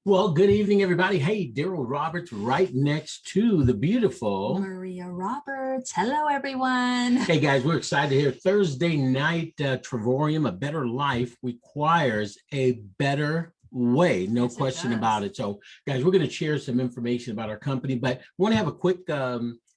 Well, good evening, everybody. Hey, Darryl Roberts, right next to the beautiful Maria Roberts. Hello, everyone. Hey, guys, we're excited to hear Thursday night. Travorium, a better life requires a better way. No Yes, it question does. about it. So, guys, we're going to share some information about our company, but we want to have a quick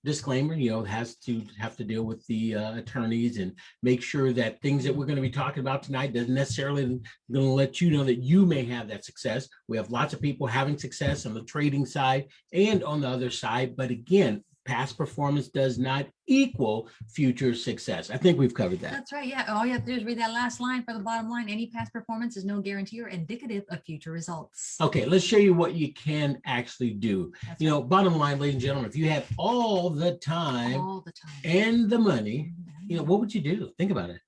disclaimer. It has to have to deal with the attorneys and make sure that things that we're going to be talking about tonight doesn't necessarily going to let you know that you may have that success. We have lots of people having success on the trading side and on the other side. But again, past performance does not equal future success. I think we've covered that. That's right. Yeah. All you have to do is read that last line for the bottom line. Any past performance is no guarantee or indicative of future results. Okay, let's show you what you can actually do. That's right. Bottom line, ladies and gentlemen, if you had all the time and the money, what would you do? Think about it.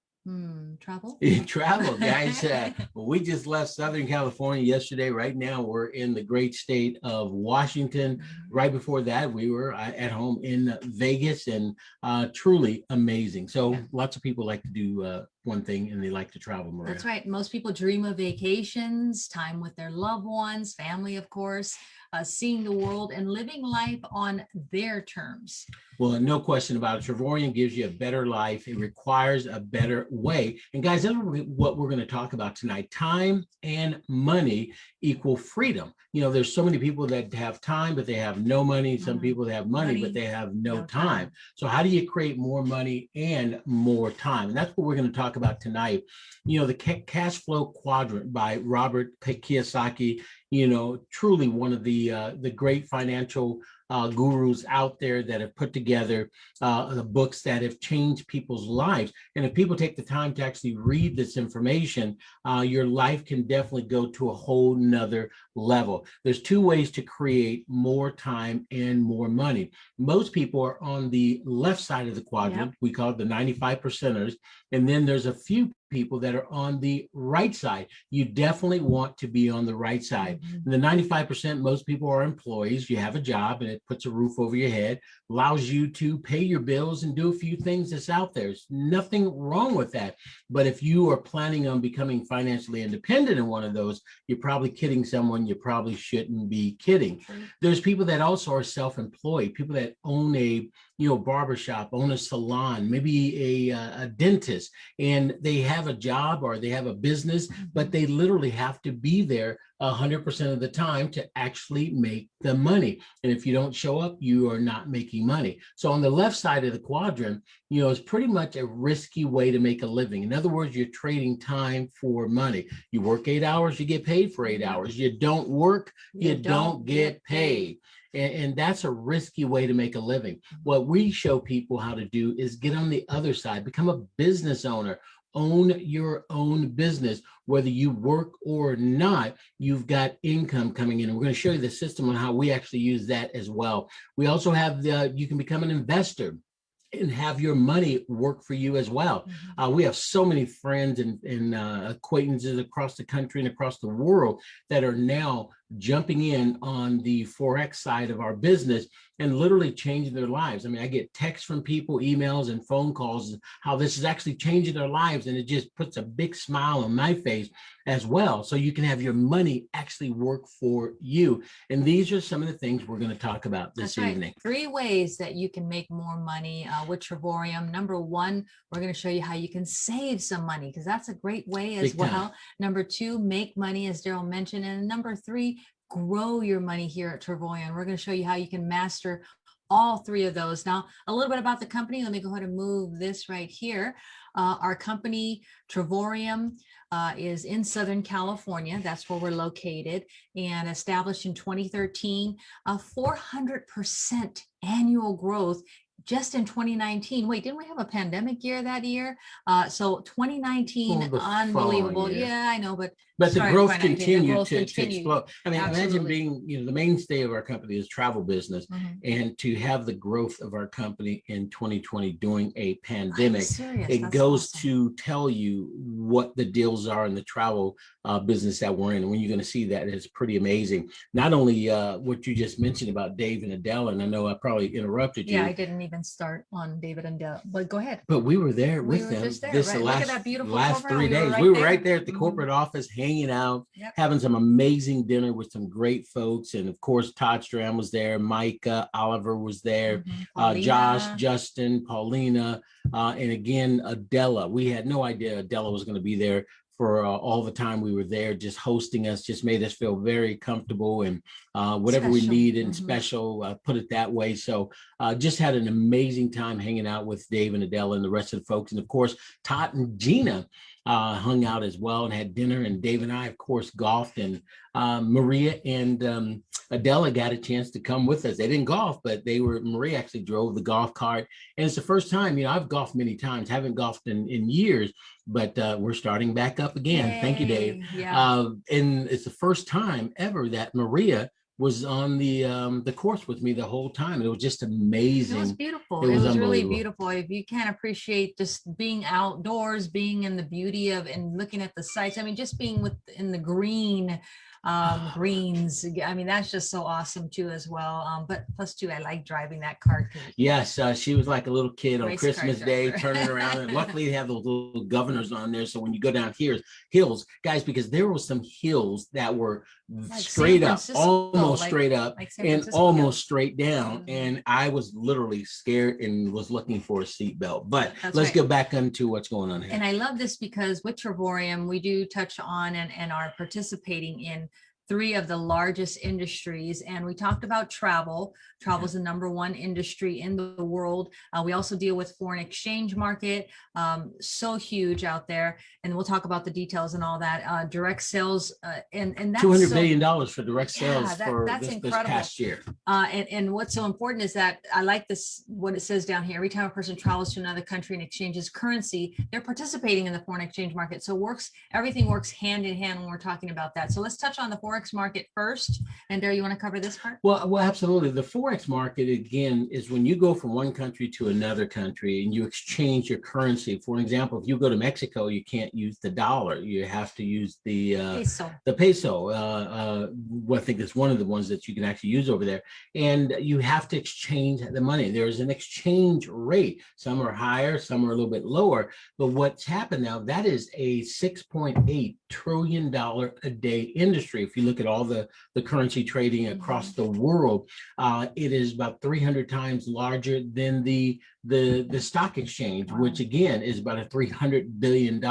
Travel. Travel, guys. We just left Southern California yesterday. Right now, we're in the great state of Washington. Right before that, we were at home in Vegas, and truly amazing. So lots of people like to do one thing, and they like to travel, Maria. That's right. Most people dream of vacations, time with their loved ones, family, of course, seeing the world and living life on their terms. Well, no question about it. Travorium gives you a better life. It requires a better way. And guys, that's what we're going to talk about tonight. Time and money equal freedom. There's so many people that have time, but they have no money. Some people that have money, but they have no time. So how do you create more money and more time? And that's what we're going to talk about tonight. The cash flow quadrant by Robert Kiyosaki, truly one of the great financial gurus out there that have put together the books that have changed people's lives. And if people take the time to actually read this information, your life can definitely go to a whole nother level. There's two ways to create more time and more money. Most people are on the left side of the quadrant. Yep. We call it the 95 percenters. And then there's a few people that are on the right side. You definitely want to be on the right side. The 95%, most people are employees. You have a job and it puts a roof over your head, allows you to pay your bills and do a few things that's out there. There's nothing wrong with that. But if you are planning on becoming financially independent in one of those, you're probably kidding someone you probably shouldn't be kidding. There's people that also are self-employed, people that own a barbershop, own a salon, maybe a dentist, and they have a job or they have a business, but they literally have to be there 100% of the time to actually make the money. And if you don't show up, you are not making money. So on the left side of the quadrant, it's pretty much a risky way to make a living. In other words, you're trading time for money. You work 8 hours, you get paid for 8 hours. You don't work, you don't get paid. And that's a risky way to make a living. What we show people how to do is get on the other side, become a business owner, own your own business. Whether you work or not, you've got income coming in. And we're going to show you the system on how we actually use that as well. We also have you can become an investor and have your money work for you as well. We have so many friends and acquaintances across the country and across the world that are now jumping in on the forex side of our business and literally changing their lives. I mean, I get texts from people, emails and phone calls, how this is actually changing their lives. And it just puts a big smile on my face as well. So you can have your money actually work for you. And these are some of the things we're going to talk about this evening. 3 ways that you can make more money with Travorium. Number 1, we're going to show you how you can save some money, because that's a great way as well. Number 2, make money, as Darryl mentioned. And number 3, grow your money here at Travorium. We're going to show you how you can master all 3 of those. Now, a little bit about the company. Let me go ahead and move this right here. Our company, Travorium, is in Southern California. That's where we're located, and established in 2013, 400% annual growth just in 2019. Wait, didn't we have a pandemic year that year? So 2019, unbelievable. Yeah, I know, but the growth continued to explode. I mean, imagine being, the mainstay of our company is travel business, and to have the growth of our company in 2020 during a pandemic, it goes to tell you what the deals are in the travel business that we're in. And when you're going to see that, it's pretty amazing. Not only what you just mentioned about Dave and Adele, and I know I probably interrupted you. Yeah, I didn't even start on David and Adele, but go ahead. But we were there with them this last 3 days. We were right there at the corporate office, hanging out, Yep. having some amazing dinner with some great folks. And of course, Todd Stram was there, Micah, Oliver was there, Josh, Justin, Paulina, and again, Adela. We had no idea Adela was going to be there for all the time we were there, just hosting us, just made us feel very comfortable and whatever we needed and special, put it that way. So just had an amazing time hanging out with Dave and Adela and the rest of the folks. And of course, Todd and Gina hung out as well and had dinner. And Dave and I, of course, golfed. And Maria and Adela got a chance to come with us. They didn't golf, but Maria actually drove the golf cart. And it's the first time, I've golfed many times, haven't golfed in years, but we're starting back up again. Yay. Thank you, Dave. Yeah. And it's the first time ever that Maria was on the course with me the whole time. It was just amazing. It was beautiful. It was really beautiful. If you can't appreciate just being outdoors, being in the beauty of and looking at the sights. I mean, just being in the greens. I mean, that's just so awesome too as well. But plus too, I like driving that cart. Yes, she was like a little kid on Christmas Day turning around. And luckily they have those little governors on there. So when you go down here, hills, guys, because there were some hills that were like straight up, almost straight up and almost straight down. And I was literally scared and was looking for a seatbelt. But let's go back into what's going on here. And I love this because with Travorium, we do touch on and are participating in 3 of the largest industries. And we talked about travel. Travel is the #1 industry in the world. We also deal with foreign exchange market, so huge out there. And we'll talk about the details and all that. Direct sales, and that's $200 billion for direct sales for this past year. And what's so important is that I like this, what it says down here. Every time a person travels to another country and exchanges currency, they're participating in the foreign exchange market. So everything works hand in hand when we're talking about that. So let's touch on the forex market first. And Darryl, you want to cover this part? Well, absolutely. The forex market, again, is when you go from one country to another country and you exchange your currency. For example, if you go to Mexico, you can't use the dollar. You have to use the peso. I think it's one of the ones that you can actually use over there. And you have to exchange the money. There's an exchange rate. Some are higher, some are a little bit lower. But what's happened now, that is a $6.8 trillion a day industry. If you look at all the currency trading across the world, it is about 300 times larger than the stock exchange, which again is about a $300 billion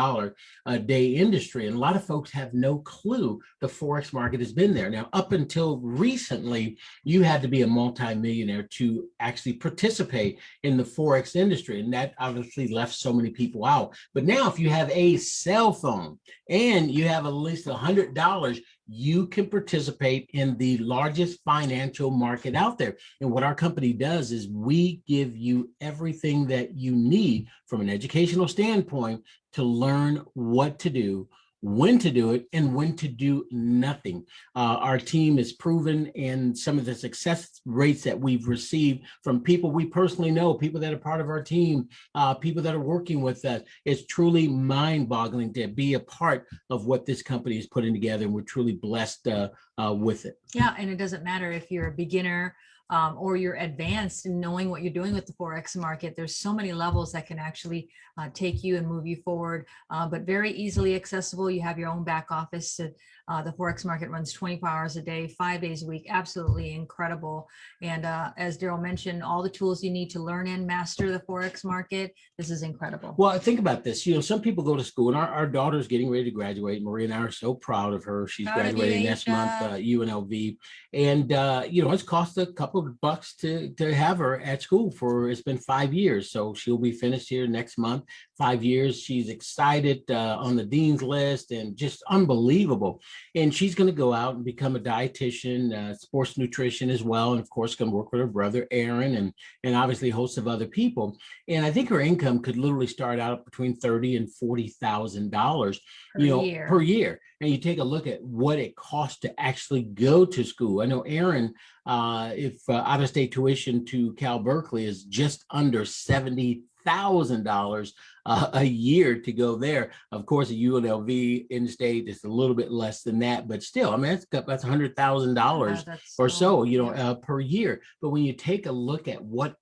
a day industry. And a lot of folks have no clue the forex market has been there. Now, up until recently, you had to be a multimillionaire to actually participate in the forex industry. And that obviously left so many people out. But now if you have a cell phone and you have at least $100, you can participate in the largest financial market out there. And what our company does is we give you everything that you need from an educational standpoint to learn what to do, when to do it, and when to do nothing. Our team is proven, and some of the success rates that we've received from people we personally know, people that are part of our team, people that are working with us, it's truly mind-boggling to be a part of what this company is putting together, and we're truly blessed with it. Yeah, and it doesn't matter if you're a beginner or you're advanced in knowing what you're doing with the forex market. There's so many levels that can actually take you and move you forward, but very easily accessible. You have your own back office. The forex market runs 24 hours a day, 5 days a week. Absolutely incredible. And as Darryl mentioned, all the tools you need to learn and master the forex market. This is incredible. Well, think about this. Some people go to school, and our daughter's getting ready to graduate. Maria and I are so proud of her. She's graduating next month, UNLV. And, it's cost a couple of bucks to have her at school it's been 5 years. So she'll be finished here next month. 5 years. She's excited, on the dean's list, and just unbelievable. And she's going to go out and become a dietitian, sports nutrition as well. And of course, going to work with her brother, Aaron, and obviously a host of other people. And I think her income could literally start out between $30,000 and $40,000 per year. And you take a look at what it costs to actually go to school. I know Aaron, if out-of-state tuition to Cal Berkeley is just under $70,000 a year to go there. Of course, a UNLV in-state is a little bit less than that, but still, I mean, that's $100,000 or so, you know, per year. But when you take a look at what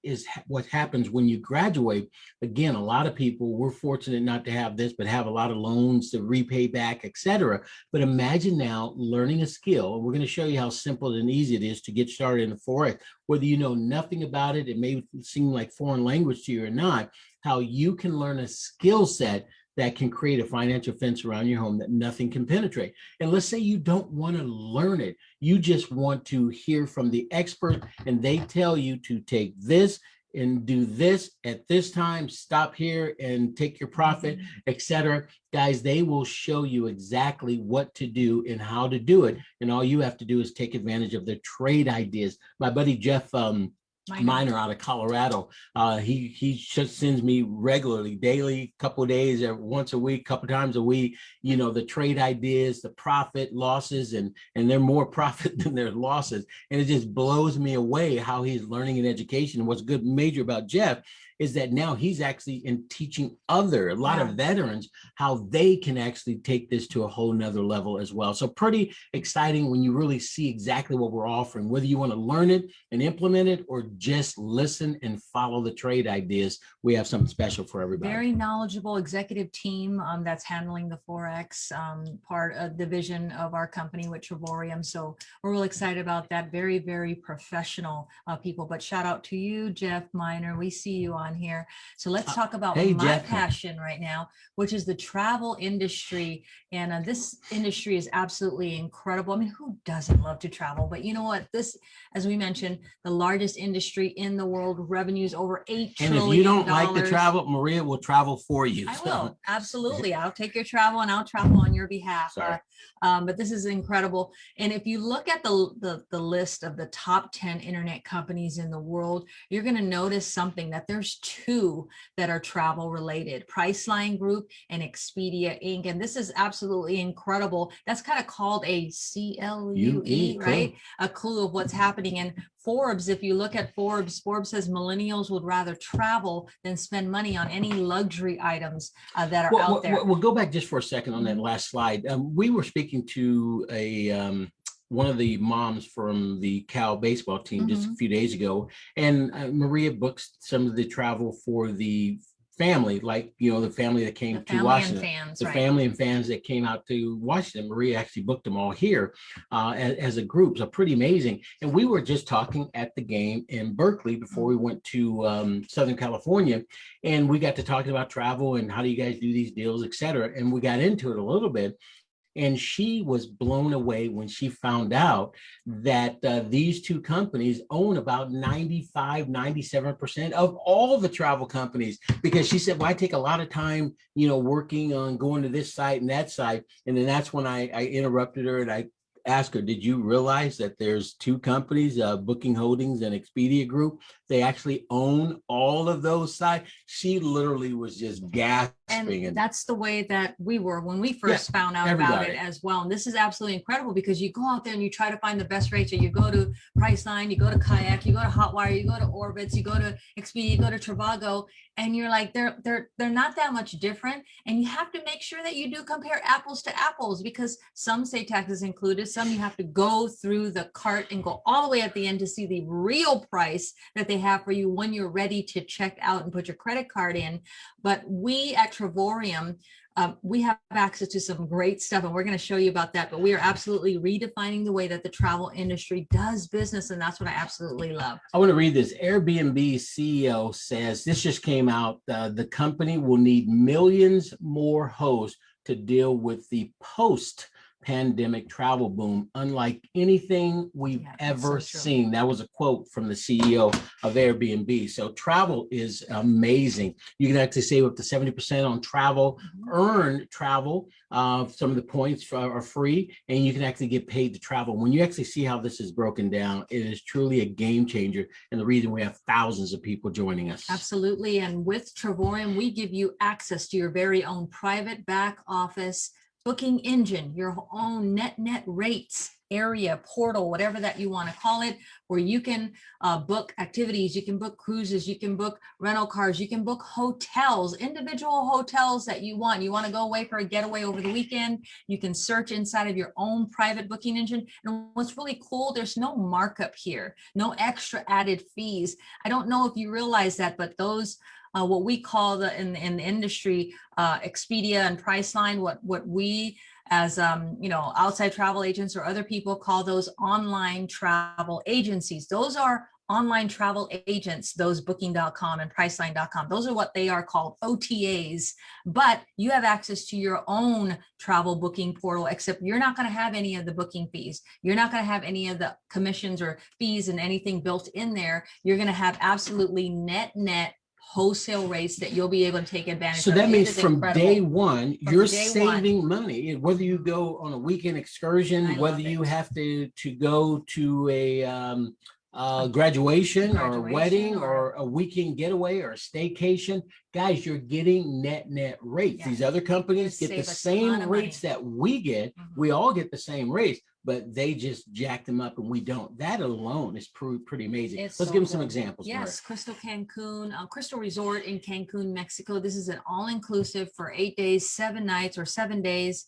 happens when you graduate, again, a lot of people, we're fortunate not to have this, but have a lot of loans to repay back, etc. But imagine now learning a skill, and we're going to show you how simple and easy it is to get started in the forex, whether you know nothing about it, it may seem like foreign language to you or not, how you can learn a skill set that can create a financial fence around your home that nothing can penetrate. And let's say you don't want to learn it. You just want to hear from the expert and they tell you to take this and do this at this time, stop here and take your profit, etc. Guys, they will show you exactly what to do and how to do it. And all you have to do is take advantage of their trade ideas. My buddy Jeff Miner out of Colorado, he just sends me regularly, daily, couple of days, once a week, couple times a week, you know, the trade ideas, the profit losses, and they're more profit than their losses. And it just blows me away how he's learning in education. And what's good major about Jeff is that now he's actually teaching a lot of veterans how they can actually take this to a whole nother level as well. So pretty exciting when you really see exactly what we're offering, whether you want to learn it and implement it or just listen and follow the trade ideas. We have something special for everybody. Very knowledgeable executive team that's handling the forex part of division of our company with Travorium. So we're really excited about that. Very, very professional people. But shout out to you, Jeff Miner. We see you on here. So let's talk about my Jeff passion right now, which is the travel industry. And this industry is absolutely incredible. I mean, who doesn't love to travel? But you know what? This, as we mentioned, the largest industry in the world, revenues over $8 trillion. And if you don't like to travel, Maria will travel for you. I will. Absolutely. I'll take your travel and I'll travel on your behalf. But this is incredible. And if you look at the list of the top 10 internet companies in the world, you're going to notice something, that there's two that are travel related: Priceline Group and Expedia Inc. And this is absolutely incredible. That's kind of called a CLUE, right? A clue of what's happening. And Forbes, if you look at Forbes says millennials would rather travel than spend money on any luxury items that are out there. We'll go back just for a second on that last slide. We were speaking to one of the moms from the Cal baseball team just a few days ago, and Maria books some of the travel for the family, like, you know, the family that came to Washington, family and fans that came out to Washington. Maria actually booked them all here as a group. So pretty amazing. And we were just talking at the game in Berkeley before we went to Southern California, and we got to talking about travel and how do you guys do these deals, et cetera. And we got into it a little bit. And she was blown away when she found out that these two companies own about 95, 97% of all the travel companies, because she said, well, I take a lot of time, you know, working on going to this site and that site. And then that's when I interrupted her and I asked her, did you realize that there's two companies, Booking Holdings and Expedia Group? They actually own all of those sites. She literally was just gasping. And that's the way that we were when we first found out about it as well. And this is absolutely incredible, because you go out there and you try to find the best rates. So you go to Priceline, you go to Kayak, you go to Hotwire, you go to Orbitz, you go to Expedia, you go to Trivago, and you're like, they're not that much different. And you have to make sure that you do compare apples to apples, because some say taxes included, some you have to go through the cart and go all the way at the end to see the real price that they have for you when you're ready to check out and put your credit card in. But we at Travorium, we have access to some great stuff, and we're going to show you about that. But we are absolutely redefining the way that the travel industry does business, and that's what I absolutely love. I want to read this. Air BnB CEO says, this just came out, the company will need millions more hosts to deal with the post-pandemic travel boom, unlike anything we've ever seen. That was a quote from the CEO of Airbnb. So travel is amazing. You can actually save up to 70% on travel, earn travel. Some of the points are free, and you can actually get paid to travel. When you actually see how this is broken down, it is truly a game changer, and the reason we have thousands of people joining us. Absolutely. And with Travorium, we give you access to your very own private back office booking engine, your own net rates, area, portal, whatever that you want to call it, where you can book activities, you can book cruises, you can book rental cars, you can book hotels, individual hotels that you want. You want to go away for a getaway over the weekend, you can search inside of your own private booking engine. And what's really cool, there's no markup here, no extra added fees. I don't know if you realize that, but those what we call in the industry, Expedia and Priceline, what we as outside travel agents or other people call those online travel agencies. Those are online travel agents, those booking.com and priceline.com. Those are what they are called, OTAs. But you have access to your own travel booking portal, except you're not going to have any of the booking fees. You're not going to have any of the commissions or fees and anything built in there. You're going to have absolutely net wholesale rates that you'll be able to take advantage of. So that means from day one, you're saving money, whether you go on a weekend excursion, whether you have to go to a graduation or a wedding or a weekend getaway or a staycation. Guys, you're getting net rates. These other companies get the same rates that we get. We all get the same rates, but they just jack them up and we don't. That alone is pretty amazing. Let's give them some examples. Yes, Crystal Cancun, Crystal Resort in Cancun, Mexico. This is an all-inclusive for 8 days, 7 nights, or 7 days,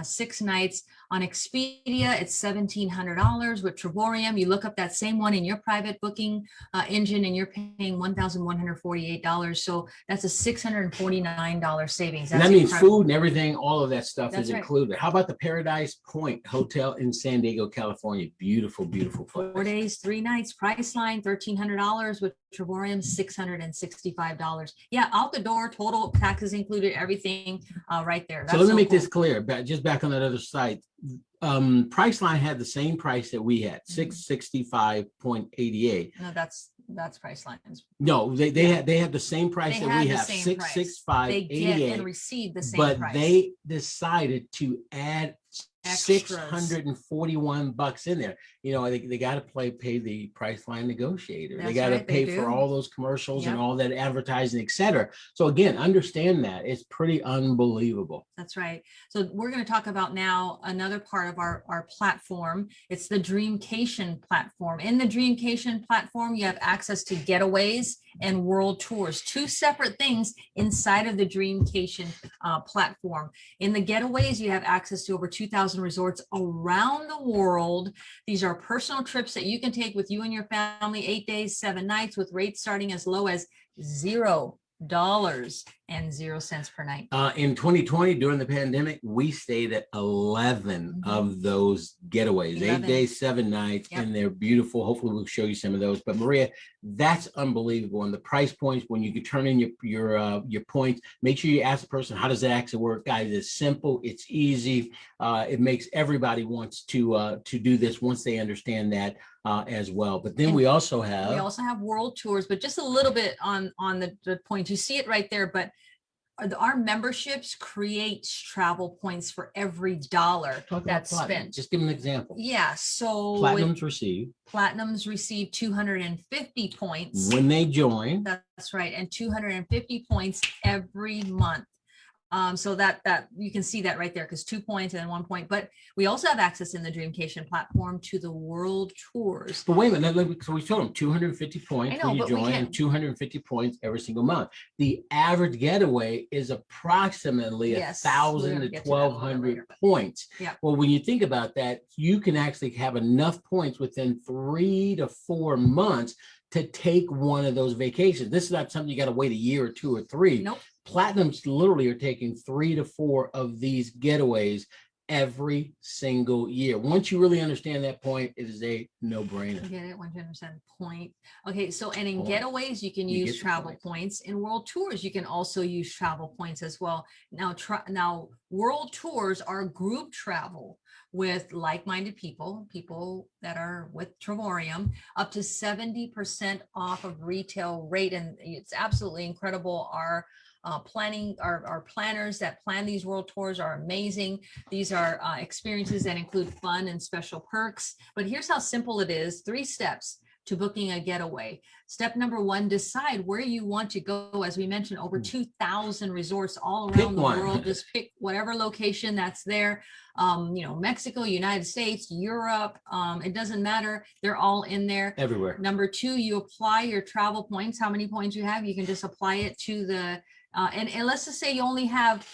6 nights. On Expedia, it's $1,700. With Travorium, you look up that same one in your private booking engine and you're paying $1,148. So that's a $649 savings. And that means food and everything, all of that stuff is included. How about the Paradise Point Hotel in San Diego, California? Beautiful place. 4 days, 3 nights, Priceline, $1,300. With Travorium, $665. Yeah, out the door, total taxes included, everything right there. That's so let me make this clear. Just back on that other site, Priceline had the same price that we had, $665.88. No, that's Priceline's. No, they had the same price that we have, $665.88. They get and receive the same price. But they decided to add $641 in there. They got to pay the Priceline negotiator. They got to pay for all those commercials and all that advertising, etc. So again, understand that it's pretty unbelievable. That's right. So we're going to talk about now another part of our platform. It's the Dreamcation platform. In the Dreamcation platform, you have access to getaways and world tours, 2 separate things inside of the Dreamcation platform. In the getaways, you have access to over 2,000 resorts around the world. These are personal trips that you can take with you and your family, 8 days, 7 nights, with rates starting as low as $0 per night. In 2020, during the pandemic, we stayed at 11 of those getaways, 8 days, 7 nights, and they're beautiful. Hopefully we'll show you some of those. But Maria, that's unbelievable. And the price points, when you can turn in your points, make sure you ask the person, how does that actually work? Guys, it's simple, it's easy. It makes everybody wants to do this once they understand that as well. But then we also have world tours, but just a little bit on the points. You see it right there, but our memberships create travel points for every dollar that's spent. Just give them an example. Yeah. So Platinums receive 250 points when they join. That's right. And 250 points every month. So that you can see that right there, because 2 points and then 1 point. But we also have access in the Dreamcation platform to the world tours. But wait a minute, so we told them 250 points when you join and 250 points every single month. The average getaway is approximately 1,000 to 1,200 points. Yeah. Well, when you think about that, you can actually have enough points within 3 to 4 months to take one of those vacations. This is not something you got to wait a year or 2 or 3. Nope. Platinums literally are taking 3 to 4 of these getaways every single year. Once you really understand that point, it is a no-brainer. Get it? 100% point. Okay, so and in getaways, you can use travel points. In world tours, you can also use travel points as well. Now world tours are group travel with like-minded people that are with Travorium, up to 70% off of retail rate. And it's absolutely incredible. Our planners that plan these world tours are amazing. These are experiences that include fun and special perks. But here's how simple it is. 3 steps to booking a getaway. Step number one, decide where you want to go. As we mentioned, over 2,000 resorts all around the world. Just pick whatever location that's there. You know, Mexico, United States, Europe, it doesn't matter. They're all in there. Everywhere. Number two, you apply your travel points. How many points you have, you can just apply it to the, and let's just say you only have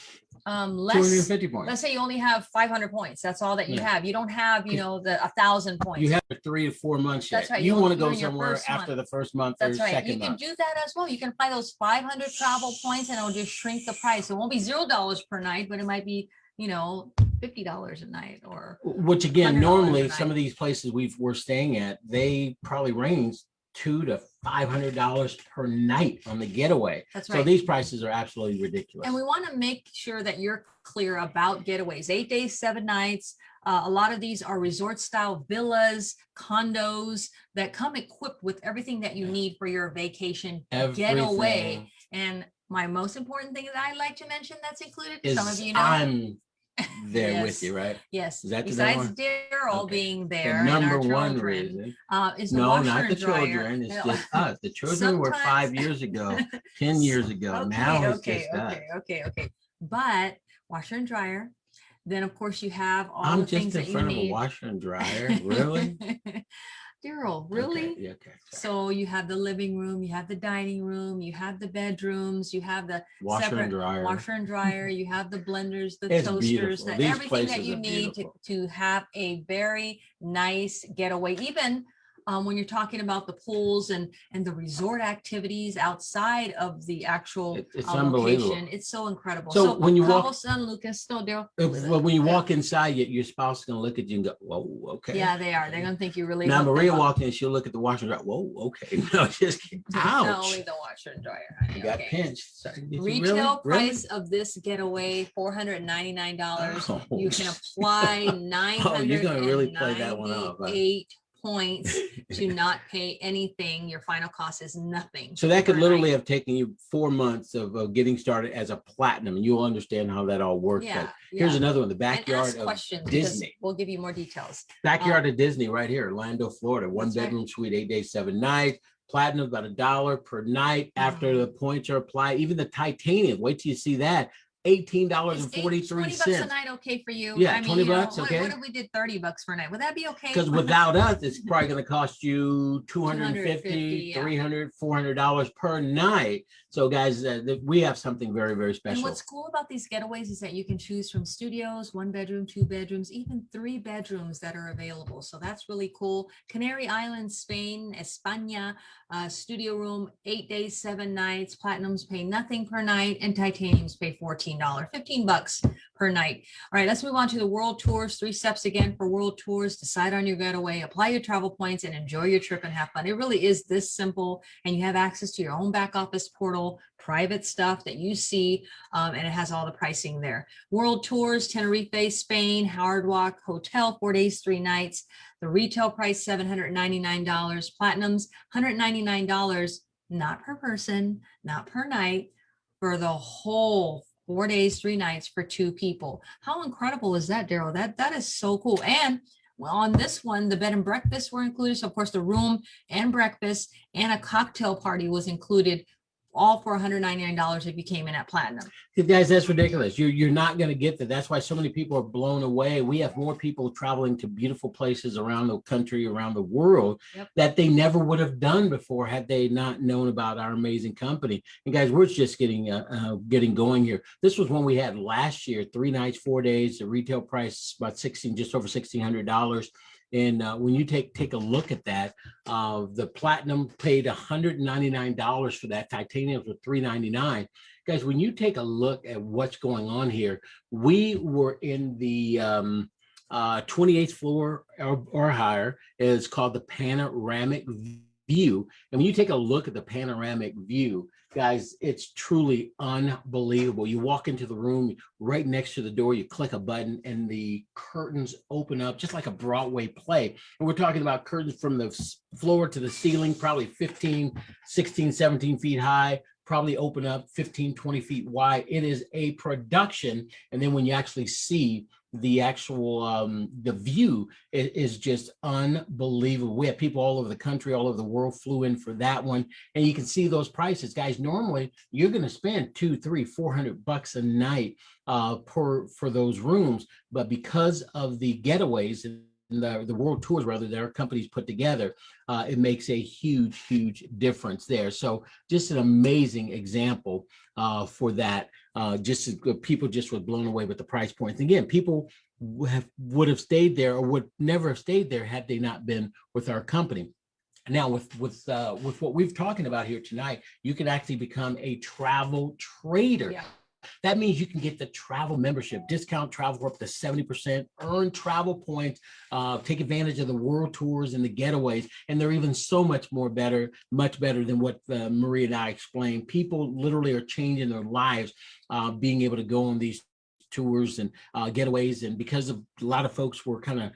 250 points. Let's say you only have 500 points. That's all that you have. You don't have, you know, the 1,000 points. You have 3 to 4 months yet. That's right. You want to go somewhere after the first month or second month. You can do that as well. You can apply those 500 travel points and it'll just shrink the price. It won't be $0 per night, but it might be, you know, $50 a night, or which again, normally some of these places we're staying at, they probably range $200 to $500 per night on the getaway. That's right. So these prices are absolutely ridiculous. And we want to make sure that you're clear about getaways. 8 days, 7 nights. A lot of these are resort style villas, condos that come equipped with everything that you need for your vacation getaway. And my most important thing that I like to mention that's included, some of you know, I'm there with you, right? Yes. Is that besides Darryl being there, the number and our one children, reason is the no, washer not the and dryer. children. It's just us. The children were 5 years ago, 10 years ago. Now it's just us. Okay. But washer and dryer. Then of course you have all I'm the things just in that front you of need. a washer and dryer. Really? Darryl, really? Okay. Yeah, okay. So you have the living room, you have the dining room, you have the bedrooms, you have the washer and dryer, you have the blenders, the it's toasters, everything that you need beautiful. to have a very nice getaway. Even when you're talking about the pools and the resort activities outside of the actual it's location, it's so incredible. So when you walk, Lucas, when you walk inside, your spouse is gonna look at you and go, "Whoa, okay." Yeah, they are. They're gonna think you really. Now Maria walked in, she'll look at the washer and dryer. Whoa, okay. No, just ouch. Not only the washer and dryer. You got pinched. Retail price of this getaway, $499. Oh, you can apply 998 you're gonna really play that one off, huh? Points to not pay anything. Your final cost is nothing. So that could literally have taken you 4 months of getting started as a platinum, and you'll understand how that all works. Yeah, here's another one: the backyard of Disney. We'll give you more details. Backyard of Disney, right here, Orlando, Florida. 1 bedroom suite, 8 days, 7 nights. Platinum about $1 per night after the points are applied. Even the titanium. Wait till you see that. $18.43. $20 a night okay for you? Yeah, 20 bucks. Okay. What if we did $30 per night? Would that be okay? Because without us, it's probably going to cost you $250, $300, $400 per night. So guys, we have something very, very special. And what's cool about these getaways is that you can choose from studios, 1 bedroom, 2 bedrooms, even 3 bedrooms that are available. So that's really cool. Canary Islands, Spain, España, studio room, 8 days, 7 nights. Platinums pay nothing per night, and titaniums pay $15, $15 per night. All right, let's move on to the world tours. 3 steps again for world tours. Decide on your getaway, apply your travel points, and enjoy your trip and have fun. It really is this simple, and you have access to your own back office portal, private stuff that you see, and it has all the pricing there. World tours, Tenerife, Spain, Howard Walk Hotel, 4 days, 3 nights. The retail price, $799. Platinums, $199, not per person, not per night, for the whole 4 days, 3 nights for 2 people. How incredible is that, Darryl? That is so cool. And well, on this one, the bed and breakfast were included. So of course the room and breakfast and a cocktail party was included, all for $199 if you came in at platinum. Guys, that's ridiculous. You're not going to get that. That's why so many people are blown away. We have more people traveling to beautiful places around the country, around the world, that they never would have done before had they not known about our amazing company. And guys, we're just getting going here. This was one we had last year, 3 nights, 4 days. The retail price about just over $1,600. And when you take a look at that, the platinum paid $199 for that. Titaniums were $399. Guys, when you take a look at what's going on here, we were in the 28th floor or higher. It's called the panoramic view. And when you take a look at the panoramic view, guys, it's truly unbelievable. You walk into the room, right next to the door, you click a button and the curtains open up just like a Broadway play. And we're talking about curtains from the floor to the ceiling, probably 15, 16, 17 feet high, probably open up 15, 20 feet wide. It is a production. And then when you actually see the actual the view is just unbelievable. We have people all over the country, all over the world flew in for that one, and you can see those prices, guys. Normally you're going to spend $200-$400 a night for those rooms, but because of the getaways and the world tours rather that our companies put together, it makes a huge difference there. So just an amazing example for that. People just were blown away with the price points. Again, people would have stayed there or would never have stayed there had they not been with our company. Now, with what we've talking about here tonight, you can actually become a travel trader. Yeah. That means you can get the travel membership, discount travel for up to 70%, earn travel points, take advantage of the world tours and the getaways. And they're even so much better than what Maria and I explained. People literally are changing their lives, being able to go on these tours and getaways. And because of a lot of folks were kind of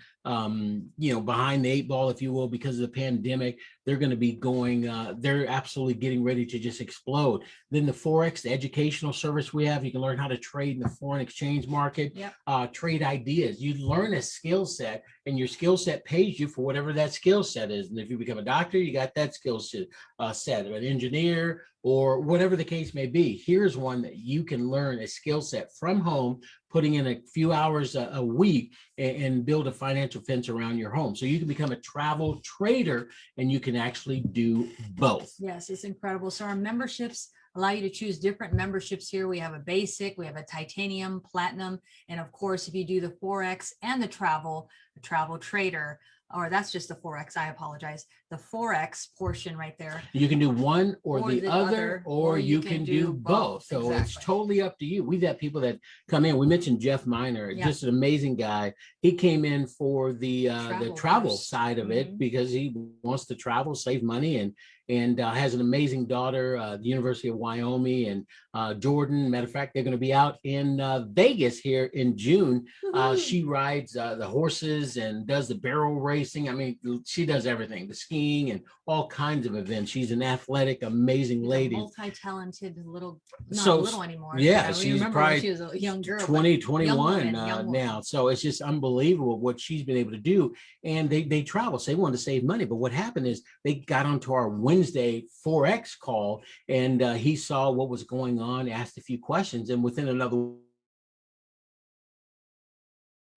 behind the 8 ball, if you will, because of the pandemic, they're going to be going, they're absolutely getting ready to just explode. Then the forex, the educational service we have, you can learn how to trade in the foreign exchange market. Yep. Trade ideas. You learn a skill set, and your skill set pays you for whatever that skill set is. And if you become a doctor, you got that skill set, an engineer, or whatever the case may be. Here's one that you can learn a skill set from home, putting in a few hours a week, and build a financial fence around your home. So you can become a travel trader, and you can actually do both. Yes, it's incredible. So our memberships allow you to choose different memberships here. We have a basic, we have a titanium, platinum, and of course, if you do the forex and the travel trader, or that's just the forex, I apologize. The forex portion right there. You can do one or the other, or you can do both. So exactly. It's totally up to you. We've had people that come in. We mentioned Jeff Miner, just an amazing guy. He came in for the travel side of it because he wants to travel, save money, and has an amazing daughter, the University of Wyoming, and Jordan. Matter of fact, they're going to be out in Vegas here in June. She rides the horses and does the barrel racing. I mean, she does everything, the skiing and all kinds of events. She's an athletic, amazing lady. Multi-talented little, not little anymore. Yeah, she's probably she was a young girl, 20, 21 now. So it's just unbelievable what she's been able to do. And they travel. So they wanted to save money. But what happened is they got onto our Wednesday Forex call, and he saw what was going on, asked a few questions, and within another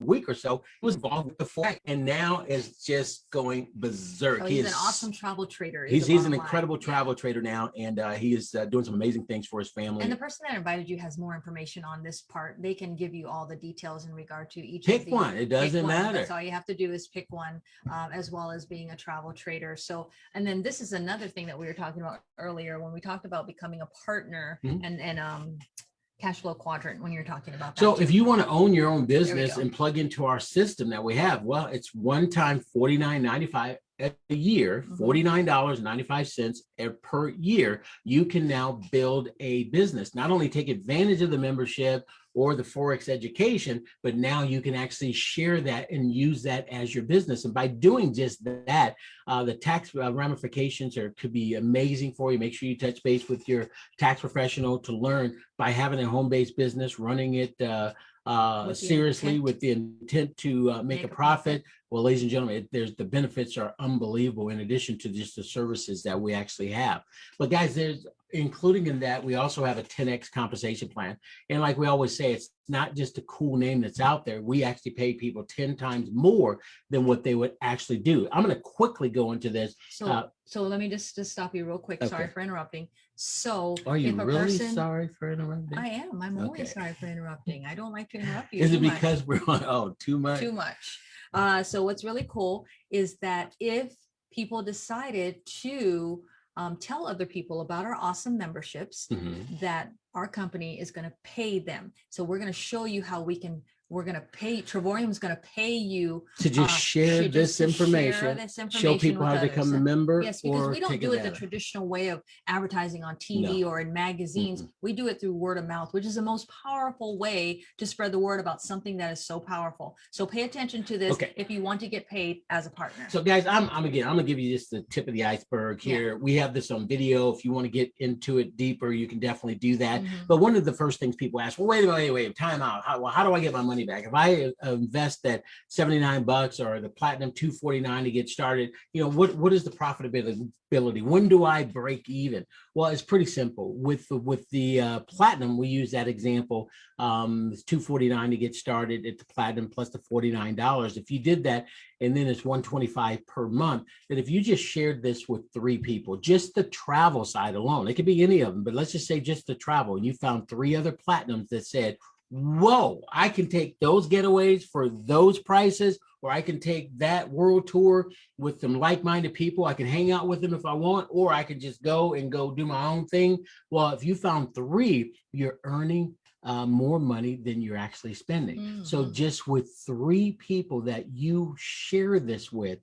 week or so, he was involved with the forex, and now is just going berserk. So he's an awesome travel trader. He's an incredible travel trader now, and he is doing some amazing things for his family. And the person that invited you has more information on this part. They can give you all the details in regard to each. Pick one. It doesn't matter. That's all you have to do is pick one, as well as being a travel trader. So, and then this is another thing that we were talking about earlier when we talked about becoming a partner and cash flow quadrant, when you're talking about that. So if you want to own your own business and plug into our system that we have, well, it's one time $49.95 a year, $49.95 per year. You can now build a business, not only take advantage of the membership or the forex education, but now you can actually share that and use that as your business. And by doing just that, the tax ramifications could be amazing for you. Make sure you touch base with your tax professional to learn by having a home-based business, running it seriously with the intent to make a profit. Well, ladies and gentlemen, the benefits are unbelievable in addition to just the services that we actually have. But guys, including in that, we also have a 10X compensation plan. And like we always say, it's not just a cool name that's out there. We actually pay people 10 times more than what they would actually do. I'm going to quickly go into this. So let me just stop you real quick. Okay. Sorry for interrupting. So are you really sorry for interrupting? I am. I'm always sorry for interrupting. I don't like to interrupt you. Is it because we're on too much? Too much. So what's really cool is that if people decided to tell other people about our awesome memberships, that our company is going to pay them. So we're going to show you how we're going to pay, Travorium is going to pay you to just share this information, show people how to become a member. Yes, because we don't do it the traditional way of advertising on TV or in magazines. We do it through word of mouth, which is the most powerful way to spread the word about something that is so powerful. So pay attention to this if you want to get paid as a partner. So guys, I'm going to give you just the tip of the iceberg here. We have this on video. If you want to get into it deeper, you can definitely do that. But one of the first things people ask, well, wait, time out. How do I get my money money back. If I invest that $79 or the platinum $249 to get started, what is the profitability? When do I break even? Well, it's pretty simple. With the platinum, we use that example. It's $249 to get started at the platinum plus the $49. If you did that, and then it's $125 per month, that if you just shared this with 3 people, just the travel side alone, it could be any of them, but let's just say just the travel, and you found 3 other platinums that said, whoa, I can take those getaways for those prices, or I can take that world tour with some like-minded people. I can hang out with them if I want, or I can just go do my own thing. Well, if you found 3, you're earning more money than you're actually spending. Mm-hmm. So just with 3 people that you share this with,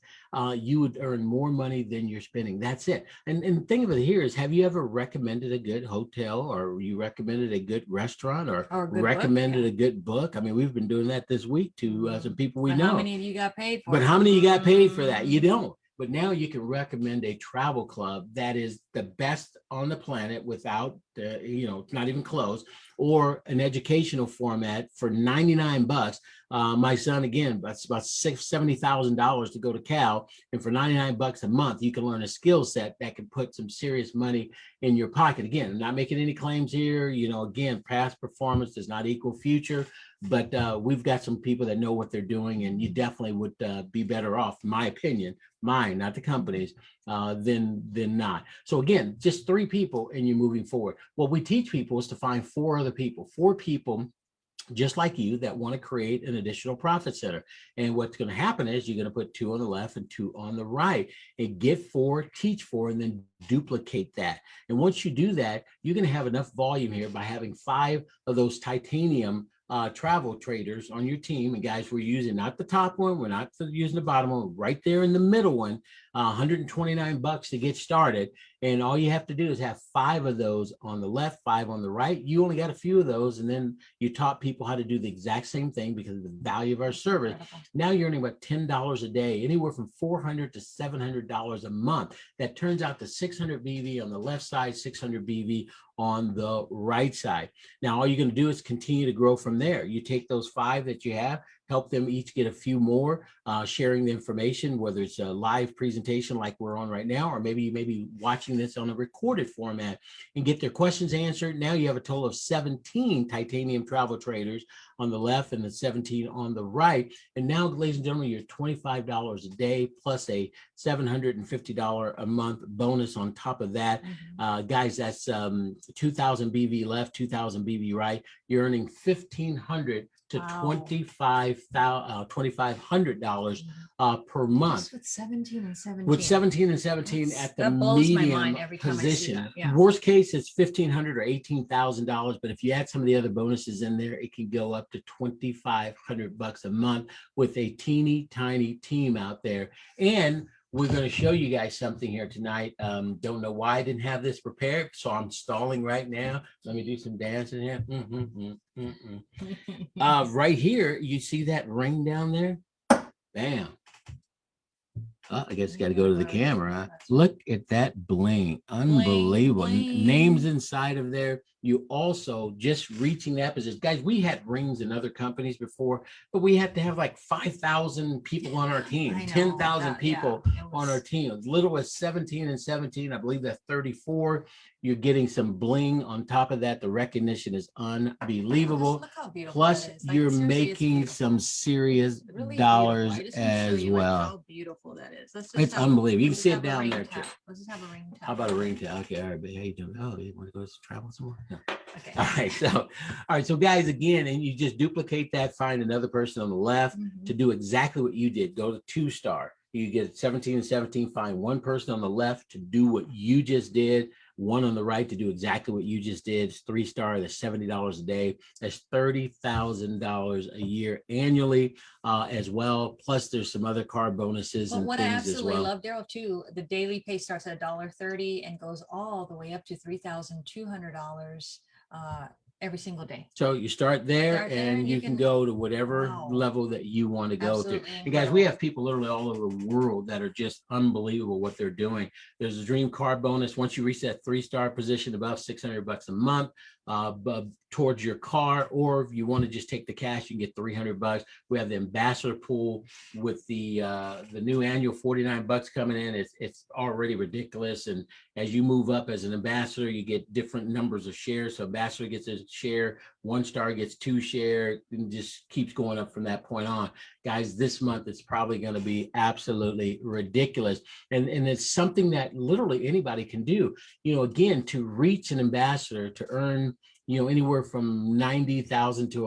you would earn more money than you're spending. That's it. And the thing of it here is, have you ever recommended a good hotel, or you recommended a good restaurant, or recommended a good book? I mean, we've been doing that this week to some people we know. How many of you got paid for it? But how many of you got paid for that? You don't. But now you can recommend a travel club that is the best on the planet without, it's not even close, or an educational format for $99. My son, again, that's about $70,000 to go to Cal. And for $99 a month, you can learn a skill set that can put some serious money in your pocket. Again, I'm not making any claims here. Again, past performance does not equal future. But we've got some people that know what they're doing, and you definitely would be better off, in my opinion, mine, not the company's, than not. So again, just 3 people and you're moving forward. What we teach people is to find 4 other people, 4 people just like you that want to create an additional profit center. And what's going to happen is you're going to put 2 on the left and 2 on the right, and get 4, teach 4, and then duplicate that. And once you do that, you're going to have enough volume here by having 5 of those titanium travel traders on your team. And guys, we're using not the top one, we're not using the bottom one, right there in the middle one, $129 to get started. And all you have to do is have 5 of those on the left, 5 on the right. You only got a few of those, and then you taught people how to do the exact same thing because of the value of our service. Now you're earning about $10 a day, anywhere from $400 to $700 a month. That turns out to 600 BV on the left side, 600 BV on the right side. Now all you're going to do is continue to grow from there. You take those 5 that you have, help them each get a few more, sharing the information, whether it's a live presentation like we're on right now, or maybe you may be watching this on a recorded format, and get their questions answered. Now you have a total of 17 titanium travel traders on the left and the 17 on the right. And now, ladies and gentlemen, you're $25 a day plus a $750 a month bonus on top of that. Guys, that's 2,000 BV left, 2,000 BV right. You're earning $1,500 to $2,500 per month. Just with 17 and 17. With 17 and 17 at the medium position. Yeah. Worst case, it's $1,500 or $18,000. But if you add some of the other bonuses in there, it can go up to $2,500 a month with a teeny tiny team out there. And we're going to show you guys something here tonight. Don't know why I didn't have this prepared, so I'm stalling right now. Let me do some dancing here. Right here, you see that ring down there? Bam. Oh, I guess you got to go to the camera. Look at that bling. Unbelievable. Bling. Names inside of there. You also just reaching that position. Guys, we had rings in other companies before, but we had to have like 5,000 people on our team, 10,000 people on our team. As little as 17 and 17, I believe that's 34. You're getting some bling on top of that. The recognition is unbelievable. Plus, you're making some serious dollars as well. How beautiful that is. It's unbelievable. You can see it down there too. Let's just have a ring towel. How about a ring towel? Okay, all right, babe. How you doing? Oh, you want to go travel somewhere? No. Okay. All right. So guys, again, and you just duplicate that, find another person on the left to do exactly what you did. Go to 2-star. You get 17 and 17, find one person on the left to do what you just did, one on the right to do exactly what you just did. It's 3-star, that's $70 a day. That's $30,000 a year annually as well. Plus there's some other card bonuses and things as well. What I absolutely love, Darryl, too, the daily pay starts at $1.30 and goes all the way up to $3,200 every single day. So you start there and you can go to whatever level that you want to go to. And guys, we have people literally all over the world that are just unbelievable what they're doing. There's a dream car bonus. Once you reach that 3-star position above $600 a month, towards your car, or if you want to just take the cash, you can get $300. We have the ambassador pool with the new annual $49 coming in. It's already ridiculous. And as you move up as an ambassador, you get different numbers of shares. So ambassador gets a share, 1-star gets 2 shares, and just keeps going up from that point on. Guys, this month it's probably going to be absolutely ridiculous. And it's something that literally anybody can do. You know, again, to reach an ambassador, to earn, you know, anywhere from $90,000 to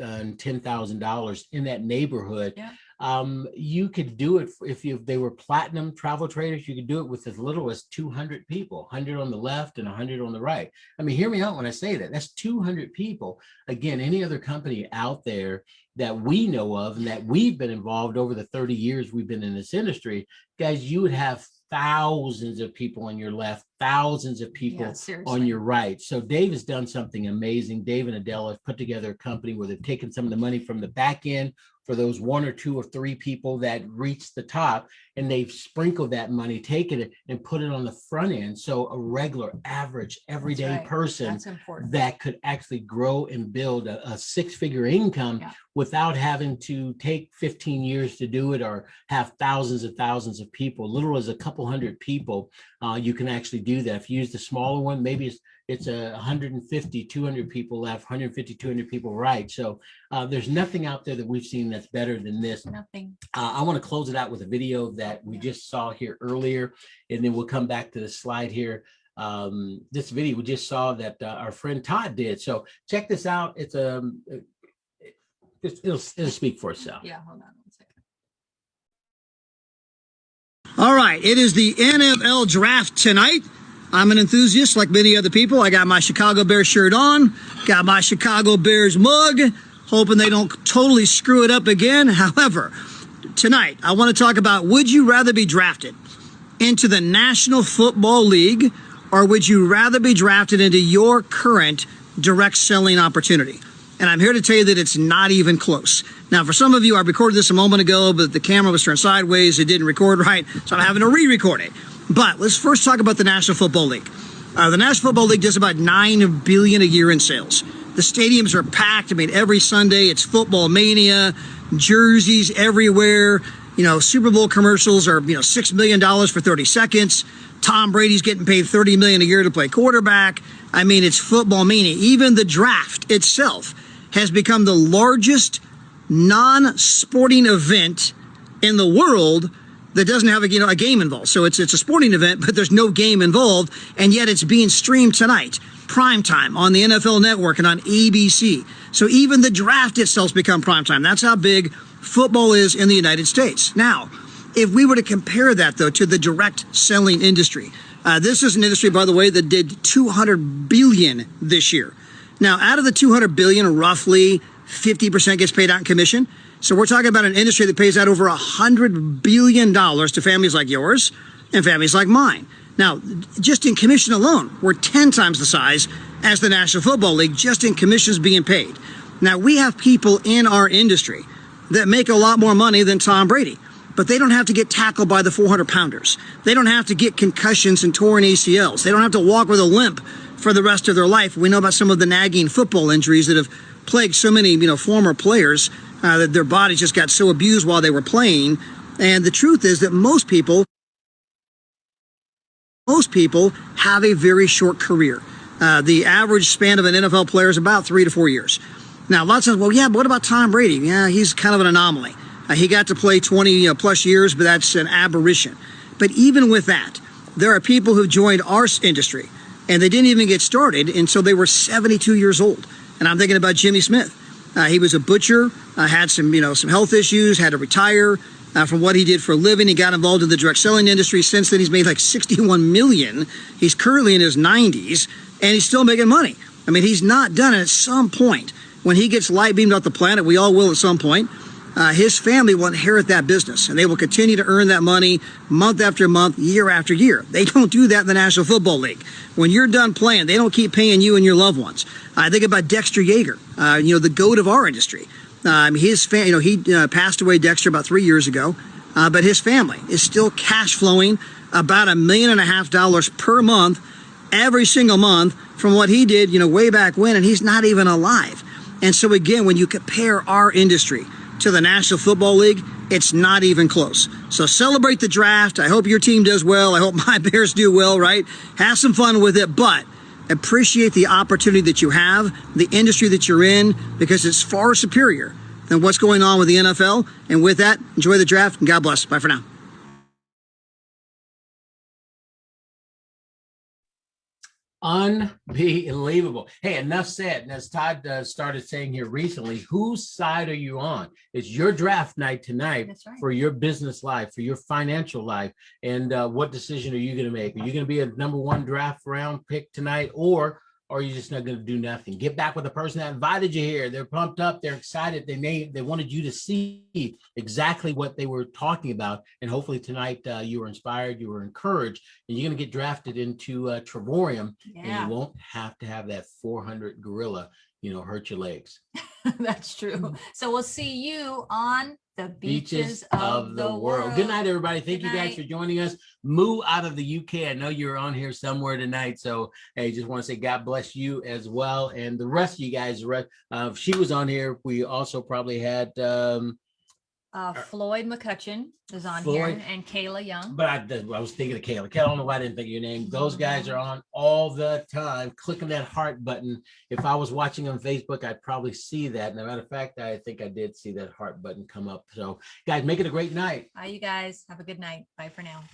$110,000 in that neighborhood. You could do it if they were platinum travel traders. You could do it with as little as 200 people, 100 on the left and 100 on the right. I mean, hear me out when I say that. That's 200 people. Again, any other company out there that we know of and that we've been involved over the 30 years we've been in this industry, guys, you would have thousands of people on your left, thousands of people on your right. So Dave has done something amazing. Dave and Adele have put together a company where they've taken some of the money from the back end for those 1 or 2 or 3 people that reach the top, and they've sprinkled that money, taken it and put it on the front end. So a regular, average, everyday person that could actually grow and build a 6-figure income without having to take 15 years to do it or have thousands and thousands of people. Little as a couple hundred people, you can actually do that. If you use the smaller one, maybe it's 150, 200 people left, 150, 200 people right. So there's nothing out there that we've seen that's better than this. Nothing. I want to close it out with a video that we just saw here earlier, and then we'll come back to the slide here. This video we just saw that our friend Todd did. So check this out. It's it'll speak for itself. Yeah, hold on 1 second. All right, it is the NFL draft tonight. I'm an enthusiast like many other people. I got my Chicago Bears shirt on, got my Chicago Bears mug, hoping they don't totally screw it up again. However, tonight I want to talk about, would you rather be drafted into the National Football League, or would you rather be drafted into your current direct selling opportunity? And I'm here to tell you that it's not even close. Now, for some of you, I recorded this a moment ago, but the camera was turned sideways. It didn't record right, so I'm having to re-record it. But let's first talk about the National Football League. The National Football League does about $9 billion a year in sales. The stadiums are packed. I mean, every Sunday it's football mania, jerseys everywhere. You know, Super Bowl commercials are, $6 million for 30 seconds. Tom Brady's getting paid $30 million a year to play quarterback. I mean, it's football mania. Even the draft itself has become the largest non-sporting event in the world that doesn't have a game involved. So it's a sporting event, but there's no game involved, and yet it's being streamed tonight, primetime on the NFL Network and on ABC. So even the draft itself's become primetime. That's how big football is in the United States. Now, if we were to compare that, though, to the direct selling industry, this is an industry, by the way, that did $200 billion this year. Now, out of the $200 billion, roughly 50% gets paid out in commission. So we're talking about an industry that pays out over $100 billion to families like yours and families like mine. Now, just in commission alone, we're 10 times the size as the National Football League, just in commissions being paid. Now, we have people in our industry that make a lot more money than Tom Brady, but they don't have to get tackled by the 400-pounders. They don't have to get concussions and torn ACLs. They don't have to walk with a limp for the rest of their life. We know about some of the nagging football injuries that have plagued so many, former players, that their bodies just got so abused while they were playing. And the truth is that most people have a very short career. The average span of an NFL player is about 3 to 4 years. Now, lots of, well, yeah, but what about Tom Brady? Yeah, he's kind of an anomaly. He got to play 20 plus years, but that's an aberration. But even with that, there are people who joined our industry, and they didn't even get started until they were 72 years old. And I'm thinking about Jimmy Smith. He was a butcher, had some health issues, had to retire from what he did for a living. He got involved in the direct selling industry. Since then, he's made like $61 million. He's currently in his 90s, and he's still making money. I mean, he's not done it. At some point, when he gets light beamed off the planet, we all will at some point, his family will inherit that business, and they will continue to earn that money month after month, year after year. They don't do that in the National Football League. When you're done playing, they don't keep paying you and your loved ones. I think about Dexter Yeager, the GOAT of our industry. He passed away, Dexter, about 3 years ago, but his family is still cash flowing about $1.5 million per month, every single month, from what he did, way back when, and he's not even alive. And so again, when you compare our industry to the National Football League, it's not even close. So celebrate the draft. I hope your team does well. I hope my Bears do well, right? Have some fun with it, but appreciate the opportunity that you have, the industry that you're in, because it's far superior than what's going on with the NFL. And with that, enjoy the draft, and God bless. Bye for now. Unbelievable. Hey, enough said. And as Todd started saying here recently, whose side are you on? It's your draft night tonight. That's right. For your business life, for your financial life. And what decision are you going to make? Are you going to be a number one draft round pick tonight, or are you just not going to do nothing? Get back with the person that invited you here. They're pumped up. They're excited. They wanted you to see exactly what they were talking about. And hopefully tonight you were inspired, you were encouraged, and you're going to get drafted into Travorium. Yeah. And you won't have to have that 400 gorilla, hurt your legs. That's true. So we'll see you on the beaches of the world. world. Good night, everybody. Thank Good you guys night. for joining us. Moo out of the UK. I know you're on here somewhere tonight. So, hey, just want to say God bless you as well. And the rest of you guys, she was on here. We also probably had Floyd McCutcheon is on Floyd. here, and Kayla Young. But I was thinking of Kayla. I don't know why I didn't think of your name. Those guys are on all the time, clicking that heart button. If I was watching on Facebook, I'd probably see that. And as a matter of fact, I think I did see that heart button come up. So, guys, make it a great night. Bye, you guys. Have a good night. Bye for now.